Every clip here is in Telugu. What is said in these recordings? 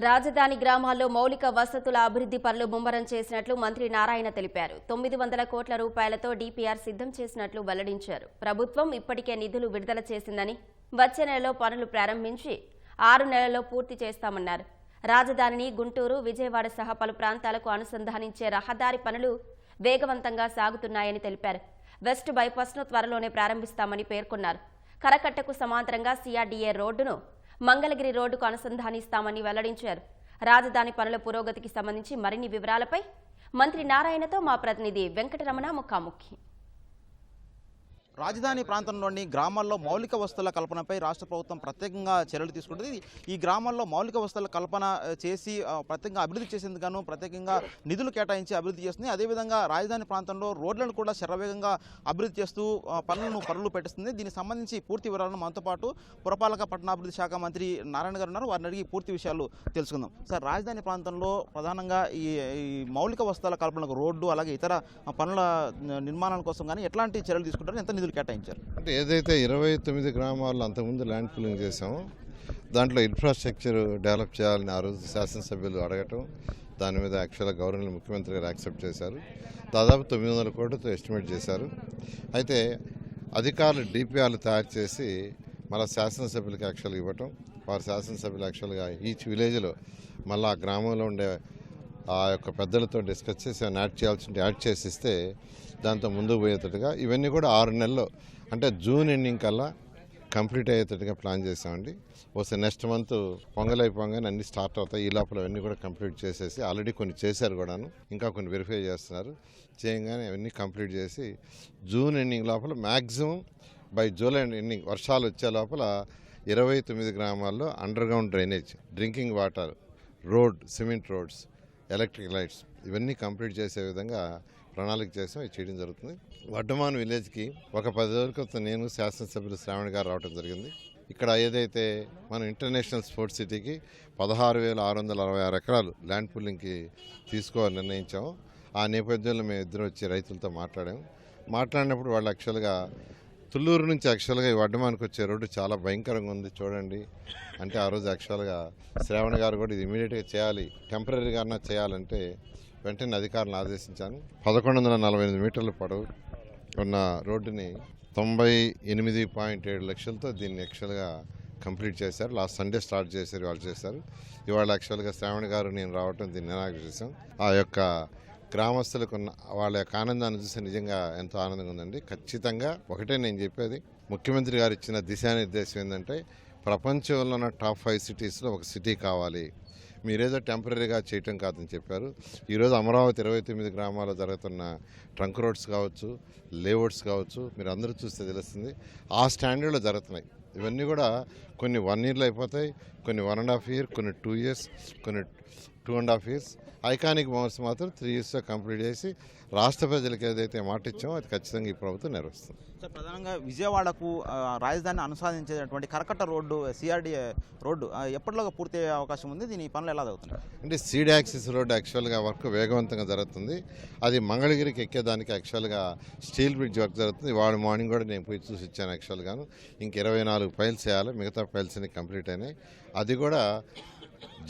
రాజధాని గ్రామాల్లో మౌలిక వసతుల అభివృద్ధి పనులు ముమ్మరం చేసినట్లు మంత్రి నారాయణ తెలిపారు. 900 కోట్ల రూపాయలతో డీపీఆర్ సిద్ధం చేసినట్లు వెల్లడించారు. ప్రభుత్వం ఇప్పటికే నిధులు విడుదల చేసిందని, వచ్చే నెలలో పనులు ప్రారంభించి 6 నెలల్లో పూర్తి చేస్తామన్నారు. రాజధానిని గుంటూరు, విజయవాడ సహా పలు ప్రాంతాలకు అనుసంధానించే రహదారి పనులు వేగవంతంగా సాగుతున్నాయని తెలిపారు. వెస్ట్ బైపాస్ను త్వరలోనే ప్రారంభిస్తామని పేర్కొన్నారు. కరకట్టకు సమాంతరంగా సిఆర్డీఏ రోడ్డును మంగళగిరి రోడ్డుకు అనుసంధానిస్తామని వెల్లడించారు. రాజధాని పనుల పురోగతికి సంబంధించి మరిన్ని వివరాలపై మంత్రి నారాయణతో మా ప్రతినిధి వెంకటరమణ ముఖాముఖి. రాజధాని ప్రాంతంలోని గ్రామాల్లో మౌలిక వసతుల కల్పనపై రాష్ట్ర ప్రభుత్వం ప్రత్యేకంగా చర్యలు తీసుకుంటుంది. ఈ గ్రామాల్లో మౌలిక వసతుల కల్పన చేసి ప్రత్యేకంగా అభివృద్ధి చేసేందుకు ప్రత్యేకంగా నిధులు కేటాయించి అభివృద్ధి చేస్తుంది. అదేవిధంగా రాజధాని ప్రాంతంలో రోడ్లను కూడా శరవేగంగా అభివృద్ధి చేస్తూ పనులు పెట్టిస్తుంది. దీనికి సంబంధించి పూర్తి వివరాలను మనతో పాటు పురపాలక పట్టణాభివృద్ధి శాఖ మంత్రి నారాయణ గారు ఉన్నారు. వారిని అడిగి పూర్తి విషయాలు తెలుసుకుందాం. సార్, రాజధాని ప్రాంతంలో ప్రధానంగా ఈ మౌలిక వసతుల కల్పనకు రోడ్డు అలాగే ఇతర పనుల నిర్మాణాల కోసం కానీ ఎట్లాంటి చర్యలు తీసుకుంటారు, ఎంత కేటాయించారు? అంటే ఏదైతే 29 గ్రామాల్లో అంతకుముందు ల్యాండ్ పూలింగ్ చేసామో దాంట్లో ఇన్ఫ్రాస్ట్రక్చర్ డెవలప్ చేయాలని ఆ రోజు శాసనసభ్యులు అడగటం, దాని మీద యాక్చువల్గా గవర్నర్ ముఖ్యమంత్రి గారు యాక్సెప్ట్ చేశారు. దాదాపు 900 కోట్లతో ఎస్టిమేట్ చేశారు. అయితే అధికారులు డిపిఆర్లు తయారు చేసి మళ్ళీ శాసనసభ్యులకి యాక్చువల్గా ఇవ్వటం, వారి శాసనసభ్యులు యాక్చువల్గా ఈచ్ విలేజ్లో మళ్ళీ ఆ గ్రామంలో ఉండే ఆ యొక్క పెద్దలతో డిస్కస్ చేసి యాడ్ చేయాల్సింది యాడ్ చేసి ఇస్తే దాంతో ముందుకు పోయేటట్టుగా ఇవన్నీ కూడా 6 నెలల్లో అంటే జూన్ ఎండింగ్ కల్లా కంప్లీట్ అయ్యేటట్టుగా ప్లాన్ చేసామండి. వస్తే నెక్స్ట్ మంత్ పొంగల్ అయిపోగానే అన్నీ స్టార్ట్ అవుతాయి. ఈ లోపల అవన్నీ కూడా కంప్లీట్ చేసేసి ఆల్రెడీ కొన్ని చేశారు కూడాను, ఇంకా కొన్ని వెరిఫై చేస్తున్నారు. చేయగానే అవన్నీ కంప్లీట్ చేసి జూన్ ఎండింగ్ లోపల మ్యాక్సిమం బై జూలై ఎండింగ్ వర్షాలు వచ్చే లోపల 29 గ్రామాల్లో under ground drainage, drinking water, road, cement roads, electric lights ఇవన్నీ కంప్లీట్ చేసే విధంగా ప్రణాళిక చేసాం. ఇది చేయడం జరుగుతుంది. వడ్డమాన్ విలేజ్కి ఒక 10 రోజుల క్రితం నేను శాసనసభ్యులు శ్రావణ్ గారు రావడం జరిగింది. ఇక్కడ ఏదైతే మనం ఇంటర్నేషనల్ స్పోర్ట్స్ సిటీకి 16,666 ఎకరాలు ల్యాండ్ పూలింగ్కి తీసుకోవాలని నిర్ణయించాము. ఆ నేపథ్యంలో మేము ఇద్దరు వచ్చి రైతులతో మాట్లాడినప్పుడు వాళ్ళు యాక్చువల్గా తుళ్ళూరు నుంచి యాక్చువల్గా ఈ వడ్డమానికి వచ్చే రోడ్డు చాలా భయంకరంగా ఉంది చూడండి అంటే, ఆ రోజు యాక్చువల్గా శ్రావణ్ గారు కూడా ఇది ఇమీడియట్గా చేయాలి, టెంపరీగా చేయాలంటే వెంటనే అధికారులను ఆదేశించాను. 1148 మీటర్ల పొడవు ఉన్న రోడ్డుని 98.7 లక్షలతో దీన్ని యాక్చువల్గా కంప్లీట్ చేశారు. లాస్ట్ సండే స్టార్ట్ చేశారు, వాళ్ళు చేశారు. ఇవాళ యాక్చువల్గా శ్రావణ్ గారు నేను రావటం దీన్ని ఇనాగ్రేట్ చేశాం. ఆ యొక్క గ్రామస్తులకు ఉన్న వాళ్ళ యొక్క ఆనందాన్ని చూసి నిజంగా ఎంతో ఆనందంగా ఉందండి. ఖచ్చితంగా ఒకటే నేను చెప్పేది, ముఖ్యమంత్రి గారు ఇచ్చిన దిశానిర్దేశం ఏంటంటే ప్రపంచంలో ఉన్న టాప్ 5 సిటీస్లో ఒక సిటీ కావాలి, మీరేదో టెంపరీగా చేయటం కాదని చెప్పారు. ఈరోజు అమరావతి 29 గ్రామాల్లో జరుగుతున్న ట్రంక్ రోడ్స్ కావచ్చు, లేఅవుట్స్ కావచ్చు, మీరు అందరూ చూస్తే తెలుస్తుంది ఆ స్టాండర్డ్లో జరుగుతున్నాయి. ఇవన్నీ కూడా కొన్ని 1 ఇయర్లో అయిపోతాయి, కొన్ని 1.5 ఇయర్, కొన్ని 2 ఇయర్స్, కొన్ని 2.5 ఇయర్స్. ఐకానిక్ మోమెంట్స్ మాత్రం 3 ఇయర్స్లో కంప్లీట్ చేసి రాష్ట్ర ప్రజలకు ఏదైతే మాట ఇచ్చామో అది ఖచ్చితంగా ఈ ప్రభుత్వం నెరవేరుస్తుంది. సార్, ప్రధానంగా విజయవాడకు రాజధాని అనుసంధానించేటువంటి కరకట్ట రోడ్డు, సిఆర్డీఏ రోడ్డు ఎప్పటిలోగా పూర్తి అయ్యే అవకాశం ఉంది? దీని పనులు ఎలా జరుగుతున్నాయి? అంటే సీడ్ యాక్సిస్ రోడ్డు యాక్చువల్గా వర్క్ వేగవంతంగా జరుగుతుంది. అది మంగళగిరికి ఎక్కేదానికి యాక్చువల్గా స్టీల్ బ్రిడ్జ్ వర్క్ జరుగుతుంది. వాడు మార్నింగ్ కూడా నేను పోయి చూసి ఇచ్చాను. యాక్చువల్గాను ఇంక 24 ఫైల్స్ వేయాలి, మిగతా ఫైల్స్ అన్ని కంప్లీట్ అయినాయి. అది కూడా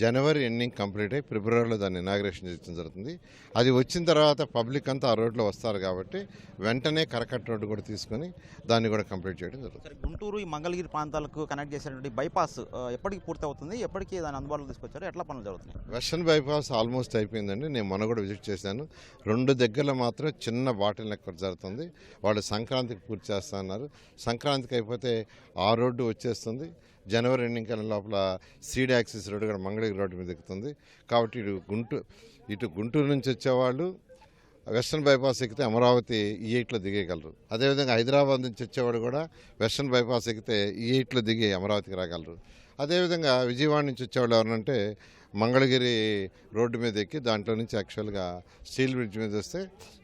జనవరి ఎండింగ్ కంప్లీట్ అయ్యి ఫిబ్రవరిలో దాన్ని ఇనాగ్రేషన్ చేయడం జరుగుతుంది. అది వచ్చిన తర్వాత పబ్లిక్ అంతా ఆ రోడ్లో వస్తారు కాబట్టి వెంటనే కరకట్ట రోడ్డు కూడా తీసుకొని దాన్ని కూడా కంప్లీట్ చేయడం జరుగుతుంది. గుంటూరు, ఈ మంగళగిరి ప్రాంతాలకు కనెక్ట్ చేసేటువంటి బైపాస్ ఎప్పటికి పూర్తి అవుతుంది? ఎప్పటికీ దాన్ని అందుబాటులో తీసుకొచ్చారు? ఎట్లా పనులు జరుగుతున్నాయి? వెస్టర్న్ బైపాస్ ఆల్మోస్ట్ అయిపోయిందండి. నేను మొన్న కూడా విజిట్ చేశాను. 2 దగ్గరలో మాత్రం చిన్న బాటిల్ నెక్ జరుగుతుంది. వాళ్ళు సంక్రాంతికి పూర్తి చేస్తా అన్నారు. సంక్రాంతికి అయిపోతే ఆ రోడ్డు వచ్చేస్తుంది. జనవరి ఎండింగ్ లోపల సీడ్ యాక్సిస్ రోడ్డు కూడా మంగళగిరి రోడ్డు మీద ఎక్కుతుంది. కాబట్టి ఇటు గుంటూరు నుంచి వచ్చేవాళ్ళు వెస్టర్న్ బైపాస్ ఎక్కితే అమరావతి E8లో దిగేయగలరు. అదేవిధంగా హైదరాబాద్ నుంచి వచ్చేవాడు కూడా వెస్టర్న్ బైపాస్ ఎక్కితే E8లో దిగి అమరావతికి రాగలరు. అదేవిధంగా విజయవాడ నుంచి వచ్చేవాళ్ళు ఎవరంటే మంగళగిరి రోడ్డు మీద ఎక్కి దాంట్లో నుంచి యాక్చువల్గా స్టీల్ బ్రిడ్జ్ మీద వస్తే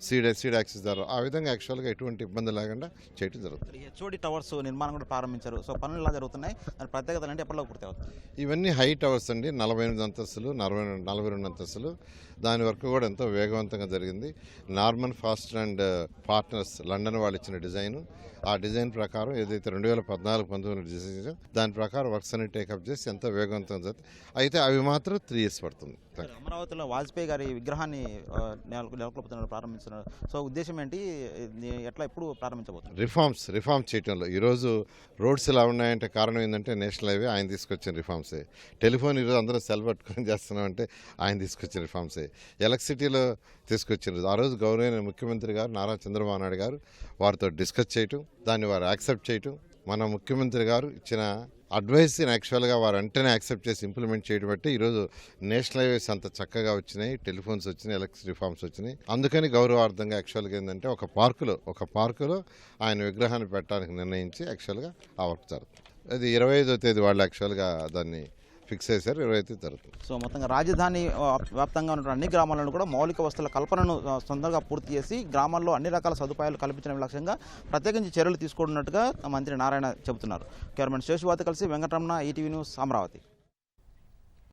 సీడ్ యాక్సిస్ ద్వారా ఆ విధంగా యాక్చువల్గా ఎటువంటి ఇబ్బంది లేకుండా చేయడం జరుగుతుంది. హెచ్ఓడి టవర్స్ నిర్మాణం కూడా ప్రారంభించారు. సో పనులు ఎలా జరుగుతున్నాయి? దాని ప్రత్యేకతలు అంటే ఎప్పటిలో పూర్తి అవుతుంది? ఇవన్నీ హై టవర్స్ అండి. 48 అంతస్తులు, 42 అంతస్తులు. దాని వర్క్ కూడా ఎంతో వేగవంతంగా జరిగింది. Norman fast and partners London వాళ్ళు ఇచ్చిన డిజైను, ఆ డిజైన్ ప్రకారం ఏదైతే 2014-19 డిజైన్ దాని ప్రకారం వర్క్స్ అన్ని టేకప్ చేసి ఎంతో వేగవంతంగా జరుగుతుంది. అయితే అవి మాత్రం 3 years పడుతుంది. అమరావతిలో వాజ్పేయి గారి విగ్రహాన్ని నెలకొల్పుతున్నారు, ప్రారంభిస్తున్నారు. సో ఉద్దేశం ఏంటి, ఎట్లా ఎప్పుడు ప్రారంభించబోతున్నారు? రిఫార్మ్స్ చేయడంలో ఈరోజు రోడ్స్ ఇలా ఉన్నాయంటే కారణం ఏంటంటే నేషనల్ హైవే ఆయన తీసుకొచ్చిన రిఫార్మ్సే. టెలిఫోన్ ఈరోజు అందరూ సెల్ పట్టుకొని చేస్తున్నామంటే ఆయన తీసుకొచ్చిన రిఫార్మ్సే. ఎలక్ట్రిసిటీలో తీసుకొచ్చిన ఆ రోజు గౌరవనీయ ముఖ్యమంత్రి గారు నారా చంద్రబాబు నాయుడు గారు వారితో డిస్కస్ చేయటం, దాన్ని వారు యాక్సెప్ట్ చేయటం, మన ముఖ్యమంత్రి గారు ఇచ్చిన అడ్వైస్ని యాక్చువల్గా వారు వెంటనే యాక్సెప్ట్ చేసి ఇంప్లిమెంట్ చేయడం బట్టి ఈరోజు నేషనల్ హైవేస్ అంత చక్కగా వచ్చినాయి, టెలిఫోన్స్ వచ్చినాయి, ఎలక్ట్రిక్ రిఫార్మ్స్ వచ్చినాయి. అందుకని గౌరవార్థంగా యాక్చువల్గా ఏంటంటే ఒక పార్కులో ఆయన విగ్రహాన్ని పెట్టడానికి నిర్ణయించి యాక్చువల్గా ఆ వర్క్ జరుగుతుంది. అది 25వ తేదీ వాళ్ళు యాక్చువల్గా దాన్ని ఫిక్స్ చేశారు, 25 జరుగుతుంది. సో మొత్తంగా రాజధాని వ్యాప్తంగా ఉన్నటువంటి అన్ని గ్రామాలను కూడా మౌలిక వసతుల కల్పనను తొందరగా పూర్తి చేసి గ్రామాల్లో అన్ని రకాల సదుపాయాలు కల్పించడం లక్ష్యంగా ప్రత్యేకించి చర్యలు తీసుకుంటున్నట్టుగా మంత్రి నారాయణ చెబుతున్నారు. కెమెరామెన్ శేషువాతో కలిసి వెంకటరమణ, ఈటీవీ న్యూస్, అమరావతి.